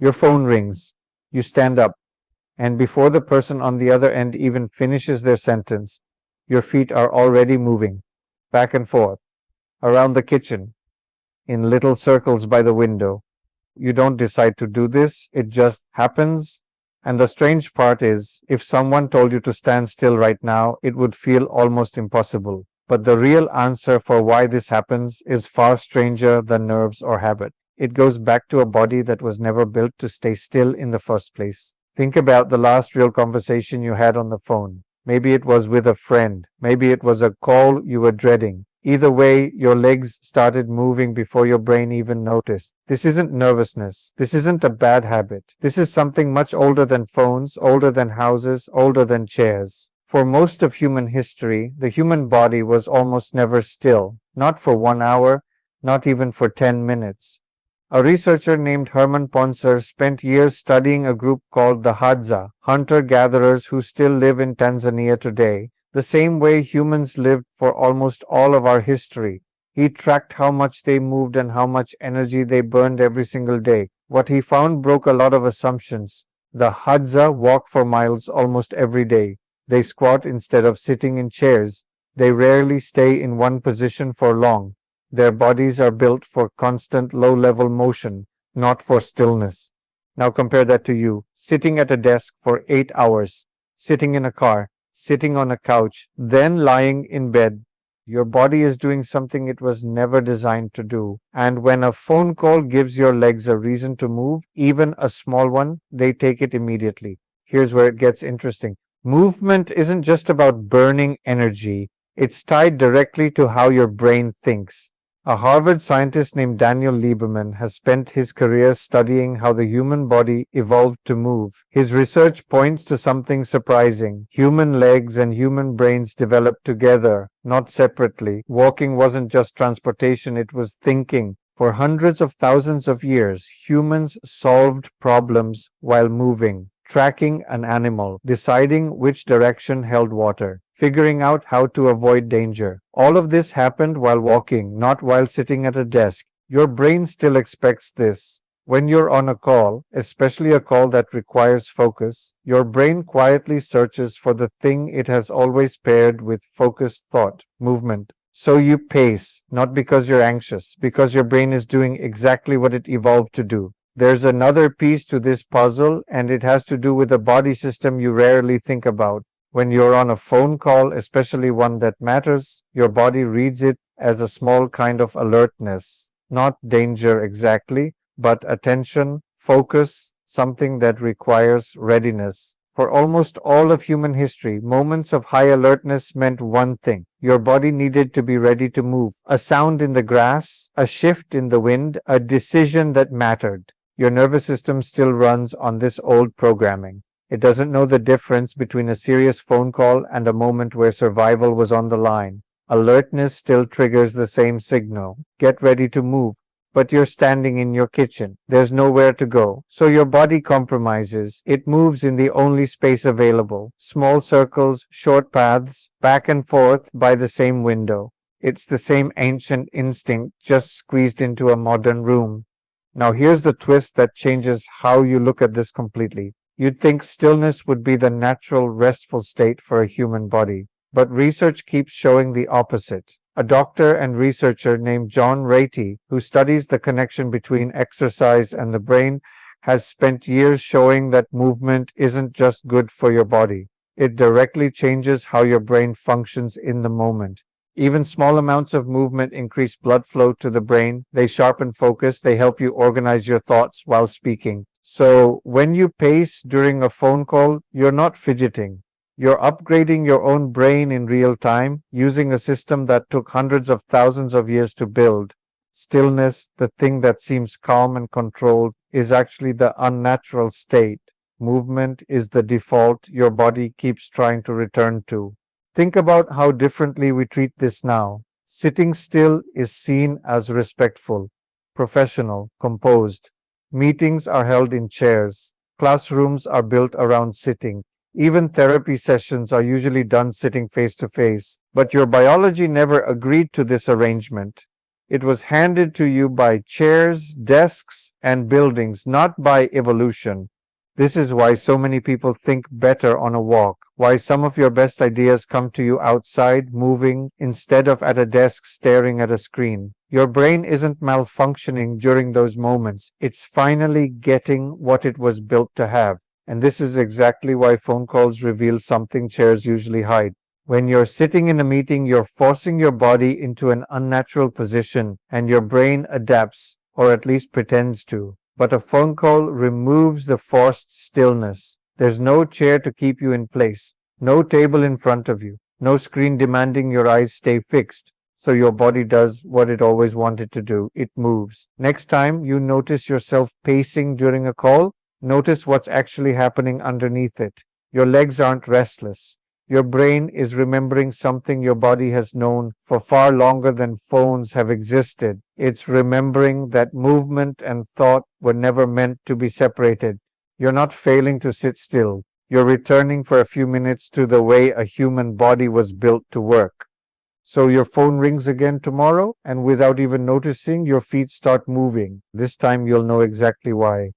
Your phone rings. You stand up, and before the person on the other end even finishes their sentence, your feet are already moving back and forth around the kitchen in little circles by the window. You don't decide to do this, it just happens. And the strange part is, if someone told you to stand still right now, it would feel almost impossible. But the real answer for why this happens is far stranger than nerves or habit. It goes back to a body that was never built to stay still in the first place. Think about the last real conversation you had on the phone. Maybe it was with a friend. Maybe it was a call you were dreading. Either way, your legs started moving before your brain even noticed. This isn't nervousness. This isn't a bad habit. This is something much older than phones, older than houses, older than chairs. For most of human history, the human body was almost never still. Not for 1 hour, not even for 10 minutes. A researcher named Herman Poncer spent years studying a group called the Hadza, hunter-gatherers who still live in Tanzania today, the same way humans lived for almost all of our history. He tracked how much they moved and how much energy they burned every single day. What he found broke a lot of assumptions. The Hadza walk for miles almost every day. They squat instead of sitting in chairs. They rarely stay in one position for long. Their bodies are built for constant low-level motion, not for stillness. Now compare that to you, sitting at a desk for 8 hours, sitting in a car, sitting on a couch, then lying in bed. Your body is doing something it was never designed to do. And when a phone call gives your legs a reason to move, even a small one, they take it immediately. Here's where it gets interesting. Movement isn't just about burning energy. It's tied directly to how your brain thinks. A Harvard scientist named Daniel Lieberman has spent his career studying how the human body evolved to move. His research points to something surprising. Human legs and human brains developed together, not separately. Walking wasn't just transportation, it was thinking. For hundreds of thousands of years, humans solved problems while moving, tracking an animal, deciding which direction held water, figuring out how to avoid danger. All of this happened while walking, not while sitting at a desk. Your brain still expects this. When you're on a call, especially a call that requires focus, your brain quietly searches for the thing it has always paired with focused thought, movement. So you pace, not because you're anxious, because your brain is doing exactly what it evolved to do. There's another piece to this puzzle, and it has to do with a body system you rarely think about. When you're on a phone call, especially one that matters, your body reads it as a small kind of alertness. Not danger exactly, but attention, focus, something that requires readiness. For almost all of human history, moments of high alertness meant one thing. Your body needed to be ready to move. A sound in the grass, a shift in the wind, a decision that mattered. Your nervous system still runs on this old programming. It doesn't know the difference between a serious phone call and a moment where survival was on the line. Alertness still triggers the same signal. Get ready to move. But you're standing in your kitchen. There's nowhere to go. So your body compromises. It moves in the only space available. Small circles, short paths, back and forth by the same window. It's the same ancient instinct, just squeezed into a modern room. Now here's the twist that changes how you look at this completely. You'd think stillness would be the natural, restful state for a human body. But research keeps showing the opposite. A doctor and researcher named John Ratey, who studies the connection between exercise and the brain, has spent years showing that movement isn't just good for your body. It directly changes how your brain functions in the moment. Even small amounts of movement increase blood flow to the brain. They sharpen focus. They help you organize your thoughts while speaking. So when you pace during a phone call, you're not fidgeting. You're upgrading your own brain in real time, using a system that took hundreds of thousands of years to build. Stillness, the thing that seems calm and controlled, is actually the unnatural state. Movement is the default your body keeps trying to return to. Think about how differently we treat this now. Sitting still is seen as respectful, professional, composed. Meetings are held in chairs. Classrooms are built around sitting. Even therapy sessions are usually done sitting face to face. But your biology never agreed to this arrangement. It was handed to you by chairs, desks, and buildings, not by evolution. This is why so many people think better on a walk, why some of your best ideas come to you outside, moving, instead of at a desk staring at a screen. Your brain isn't malfunctioning during those moments. It's finally getting what it was built to have. And this is exactly why phone calls reveal something chairs usually hide. When you're sitting in a meeting, you're forcing your body into an unnatural position, and your brain adapts, or at least pretends to. But a phone call removes the forced stillness. There's no chair to keep you in place, no table in front of you, no screen demanding your eyes stay fixed. So your body does what it always wanted to do. It moves. Next time you notice yourself pacing during a call, notice what's actually happening underneath it. Your legs aren't restless. Your brain is remembering something your body has known for far longer than phones have existed. It's remembering that movement and thought were never meant to be separated. You're not failing to sit still. You're returning for a few minutes to the way a human body was built to work. So your phone rings again tomorrow, and without even noticing, your feet start moving. This time you'll know exactly why.